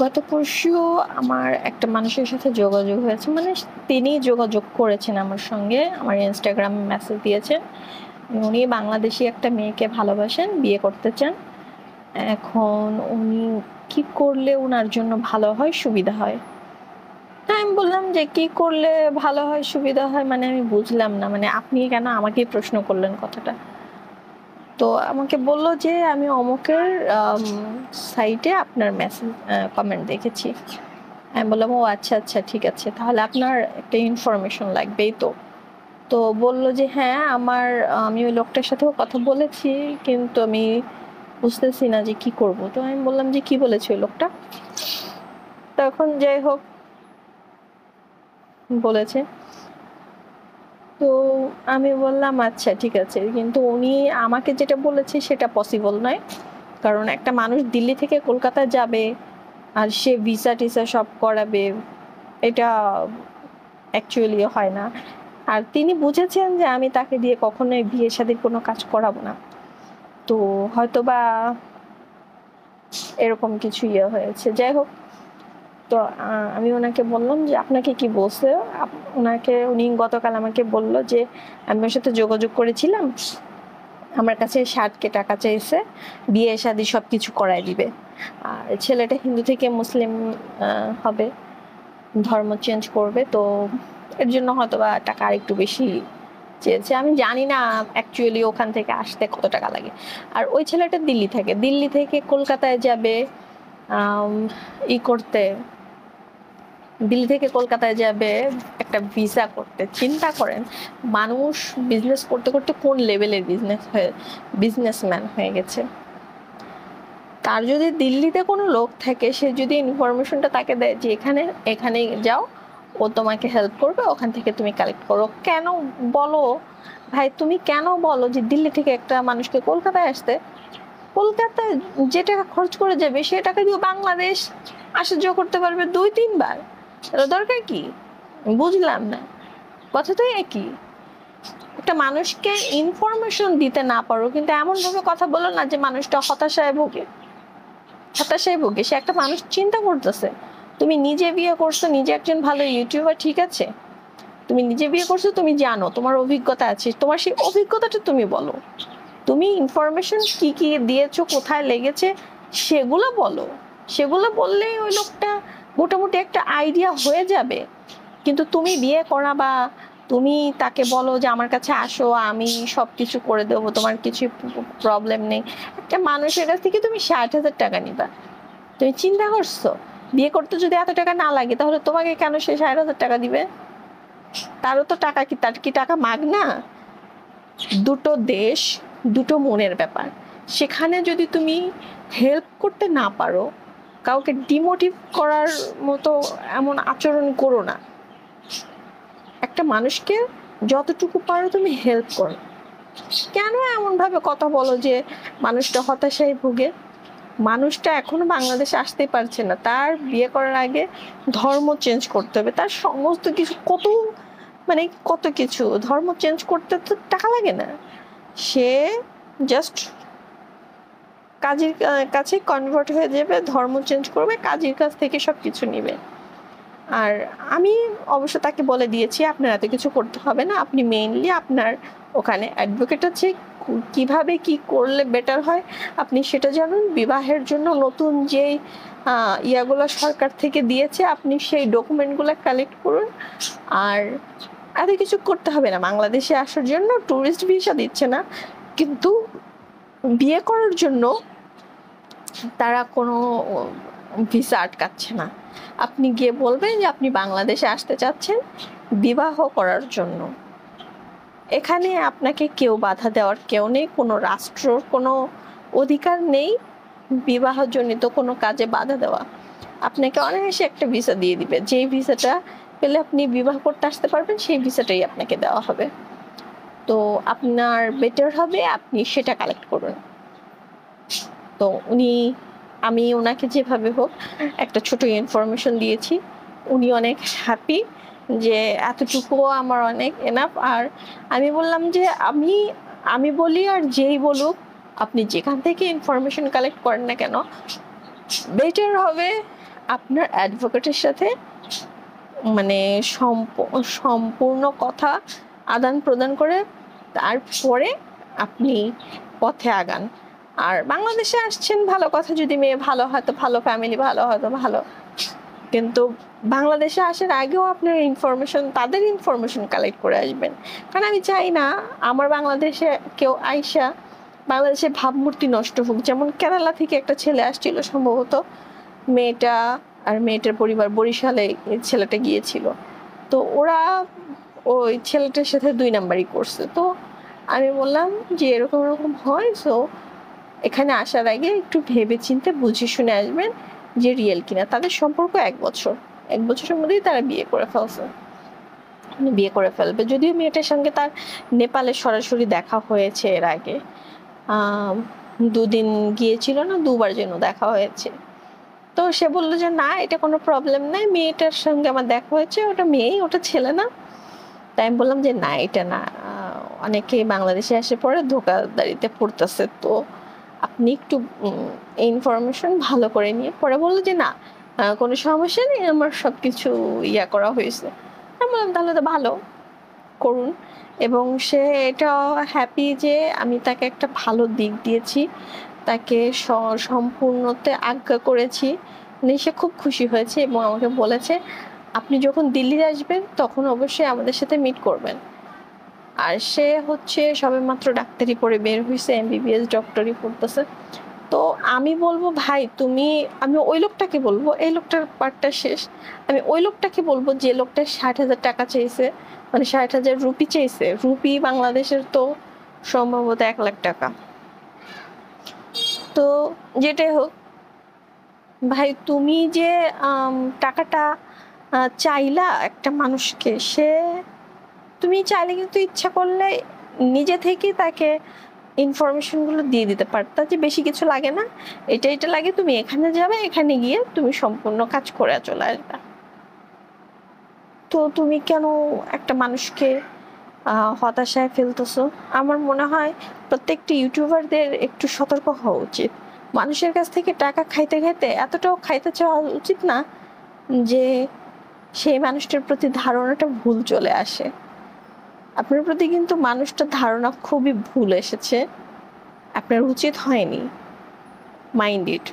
গত পরশু আমার একটা মানুষের সাথে যোগাযোগ হয়েছে, মানে তিনি যোগাযোগ করেছেন আমার সঙ্গে, আমার ইনস্টাগ্রামে মেসেজ দিয়েছেন। উনি বাংলাদেশি একটা মেয়েকে ভালোবাসেন, বিয়ে করতে চান। এখন উনি কি করলে উনার জন্য ভালো হয়, সুবিধা হয়? আমি বললাম যে কি করলে ভালো হয়, সুবিধা হয়, মানে আমি বুঝলাম না, মানে আপনি কেন আমাকেই প্রশ্ন করলেন কথাটা? তো আমাকে বলল যে আমি অমুকের সাইটে আপনার মেসেজ কমেন্ট দেখেছি। আমি বললাম, ও আচ্ছা আচ্ছা, ঠিক আছে, তাহলে আপনার একটা ইনফরমেশন লাগবেই তো। তো বলল যে হ্যাঁ, আমি ওই লোকটার সাথেও কথা বলেছি, কিন্তু আমি বুঝতেছি না যে কি করব। তো আমি বললাম যে কি বলেছে ওই লোকটা? তখন যাই হোক বলেছে। তো আমি বললাম আচ্ছা ঠিক আছে, কিন্তু উনি আমাকে যেটা বলেছে সেটা পসিবল নয়। কারণ একটা মানুষ দিল্লি থেকে কলকাতা যাবে আর সে ভিসা টিসা সব করাবে, এটা অ্যাকচুয়ালি হয় না। আর তিনি বুঝেছেন যে আমি তাকে দিয়ে কখনোই বিয়ে শাদীর কোনো কাজ করাবো না। তো হয়তোবা এরকম কিছু হয়েছে, যাই হোক। তো আমি ওনাকে বললাম যে আপনাকে কি বলছে। উনি গতকাল আমাকে বলল যে আমি ওর সাথে যোগাযোগ করেছিলাম, আমার কাছে 60K টাকা চাইছে, বিয়ে শাদী সব কিছু করায় দিবে। আর ছেলেটা হিন্দু থেকে মুসলিম হবে, ধর্ম চেঞ্জ করবে, তো এর জন্য হয়তোবা টাকা আরেকটু বেশি চেয়েছে। আমি জানি না অ্যাকচুয়ালি ওখান থেকে আসতে কত টাকা লাগে। আর ওই ছেলেটা দিল্লি থেকে কলকাতায় যাবে করতে, দিল্লি থেকে কলকাতায় যাবে একটা ভিসা করতে। চিন্তা করেন, মানুষ বিজনেস করতে করতে কোন লেভেলের বিজনেসম্যান হয়ে গেছে। তার যদি দিল্লিতে কোনো লোক থাকে, সে যদি ইনফরমেশনটা তাকে দেয় যে এখানে এখানে যাও, ও তোমাকে হেল্প করবে, ওখান থেকে তুমি কালেক্ট করো। কেন বলো ভাই, তুমি কেন বলো যে দিল্লি থেকে একটা মানুষকে কলকাতায় আসতে? কলকাতায় যে টাকা খরচ করে যাবে সে টাকা দিয়ে বাংলাদেশ আসা যাওয়া করতে পারবে 2-3 বার। দরকার কি? বুঝলাম না, কথা তো একই। একটা মানুষকে ইনফরমেশন দিতে না পারো, কিন্তু এমন ভাবে কথা বলো না যে মানুষটা হতাশায় ভোগে। সে একটা মানুষ চিন্তা করতেছে। তুমি নিজে বিয়ে করছো, নিজে একজন ভালো ইউটিউবার, ঠিক আছে, তুমি নিজে বিয়ে করছো, তুমি জানো, তোমার অভিজ্ঞতা আছে, তোমার সেই অভিজ্ঞতাটা তুমি বলো। তুমি ইনফরমেশন কি কি দিয়েছো, কোথায় লেগেছে, সেগুলো বলো। সেগুলো বললেই ওই লোকটা মোটামুটি একটা আইডিয়া হয়ে যাবে। কিন্তু তুমি বিয়ে করা বা তুমি তাকে বলো যে আমার কাছে আসো, আমি সবকিছু করে দেবো, তোমার কিছু প্রবলেম নেই। একটা মানুষের কাছ থেকে তুমি 60,000 টাকা নিবা? তুমি চিন্তা করছো? বিয়ে করতে যদি এত টাকা না লাগে, তাহলে তোমাকে কেন সে 60,000 টাকা দিবে? তারও তো টাকা কি, তার কি টাকা মাগনা? দুটো দেশ, দুটো মনের ব্যাপার। সেখানে যদি তুমি হেল্প করতে না পারো, কাউকে ডিমোটিভ করার মতো এমন আচরণ করো না। একটা মানুষকে যতটুকু পারো তুমি হেল্প করো। কেন এমন ভাবে কথা বলো যে মানুষটা হতাশায় ভুগে? মানুষটা এখনো বাংলাদেশে আসতেই পারছে না, তার বিয়ে করার আগে ধর্ম চেঞ্জ করতে হবে, তার সমস্ত কিছু কত কিছু ধর্ম চেঞ্জ করতে তো টাকা লাগে না। সে জাস্ট কাজীর কাছে কনভার্ট হয়ে যাবে, ধর্ম চেঞ্জ করবে, কাজীর কাছ থেকে সবকিছু নিবে। আর আমি অবশ্য তাকে বলে দিয়েছি আপনার এত কিছু করতে হবে না, আপনি মেইনলি আপনার ওখানে অ্যাডভোকেট আছে, কিভাবে কি করলে বেটার হয় আপনি সেটা জানুন। বিবাহের জন্য নতুন যে ইয়াগুলো সরকার থেকে দিয়েছে, আপনি সেই ডকুমেন্টগুলো কালেক্ট করুন। আর এত কিছু করতে হবে না। বাংলাদেশে আসার জন্য ট্যুরিস্ট ভিসা দিচ্ছে না, কিন্তু বিয়ে করার জন্য তারা কোনো ভিসা আটকাচ্ছে না। আপনি গিয়ে বলবেন যে আপনি বাংলাদেশে আসতে চাচ্ছেন বিবাহ করার জন্য। এখানে আপনাকে কেউ বাধা দেওয়ার কেউ নেই, কোনো রাষ্ট্রর কোনো অধিকার নেই বিবাহজনিত কোনো কাজে বাধা দেওয়া। আপনাকে অনায়াসে একটা ভিসা দিয়ে দিবে, যেই ভিসাটা পেলে আপনি বিবাহ করতে আসতে পারবেন, সেই ভিসাটাই আপনাকে দেওয়া হবে। তো আপনার বেটার হবে আপনি সেটা কালেক্ট করুন। তো আমি ওনাকে যেভাবে হোক একটা ছোট ইনফরমেশন দিয়েছি, উনি অনেক হ্যাপি যে এতটুকুও আমার অনেক এনাফ। আর আমি বললাম যে আমি বলি আর যেই বলুক, আপনি যেখান থেকে ইনফরমেশন কালেক্ট করেন না কেন, বেটার হবে আপনার অ্যাডভোকেটের সাথে মানে সম্পূর্ণ কথা আদান প্রদান করে তারপরে আপনি পথে আগান। আর বাংলাদেশে আসছেন ভালো কথা, যদি মেয়ে ভালো হয় তো ভালো, ফ্যামিলি ভালো হয় তো ভালো, কিন্তু বাংলাদেশে আসার আগেও আপনার তাদের ইনফরমেশন কালেক্ট করে আসবেন। কারণ আমি চাই না আমার বাংলাদেশে কেউ আইসা বাংলাদেশে ভাবমূর্তি নষ্ট হোক। যেমন কেরালা থেকে একটা ছেলে আসছিল সম্ভবত, মেয়েটা আর মেয়েটার পরিবার বরিশালে ছেলেটা গিয়েছিল, তো ওরা ওই ছেলেটার সাথে 2 নাম্বারই করছে। তো আমি বললাম যে এরকম এরকম হয়, সো এখানে আসার আগে একটু ভেবে চিন্তে বুঝে শুনে আসবেন যে রিয়েল কিনা। তাদের সম্পর্ক 1 বছরের মধ্যেই তারা বিয়ে করে ফেলবে। যদিও মেয়েটার সঙ্গে তার নেপালে সরাসরি দেখা হয়েছে এর আগে, 2 দিন গিয়েছিল না, 2বার যেন দেখা হয়েছে। তো সে বললো যে না, এটা কোনো প্রবলেম নাই, মেয়েটার সঙ্গে আমার দেখা হয়েছে, ওটা মেয়েই, ওটা ছেলে না। তাই আমি বললাম যে না, এটা না, অনেকেই বাংলাদেশে এসে পরে ধোকাধাড়িতে পড়তেছে, তো আপনি একটু ইনফরমেশন ভালো করে নিয়ে পরে। বললো যে না, কোনো সমস্যা নেই, আমার সবকিছু করা হয়েছে। আমি বললাম তাহলে তো ভালো, করুন। এবং সে এটাও হ্যাপি যে আমি তাকে একটা ভালো দিক দিয়েছি, তাকে সম্পূর্ণতে আজ্ঞা করেছি। সে খুব খুশি হয়েছে এবং আমাকে বলেছে আপনি যখন দিল্লি আসবেন তখন অবশ্যই আমাদের সাথে মিট করবেন। আর সে হচ্ছে সবেমাত্র ডাক্তারি পড়ে বের হয়েছে, MBBS ডক্টরি পড়তেছে। তো আমি বলবো ভাই আমি ওই লোকটাকে বলবো, এই লোকটার পার্টটা শেষ, আমি ওই লোকটাকে বলবো যে লোকটা 60,000 টাকা চাইছে, মানে 60,000 রুপি চাইছে। রুপি বাংলাদেশের তো সম্ভবত 1 লাখ টাকা। তো যেটাই হোক ভাই, তুমি যে টাকাটা চাইলা একটা মানুষকে, তুমি চাইলে কিন্তু ইচ্ছা করলে নিজে থেকেই তাকে ইনফরমেশনগুলো দিয়ে দিতে পারতা যে বেশি কিছু লাগে না, এটা লাগে, তুমি এখানে যাবে, এখানে গিয়ে তুমি সম্পূর্ণ কাজ করে চলে আসবে। তো তুমি কেন একটা মানুষকে হতাশায় ফেলতেছো? আমার মনে হয় প্রত্যেকটি ইউটিউবারদের একটু সতর্ক হওয়া উচিত। মানুষের কাছ থেকে টাকা খাইতে খাইতে এতটাও খাইতে চাওয়া উচিত না যে সেই মানুষটার প্রতি ধারণাটা ভুল চলে আসে। আপনার প্রতি কিন্তু মানুষটার ধারণা খুবই ভুল এসেছে, আপনার উচিত হয়নি, মাইন্ড ইট।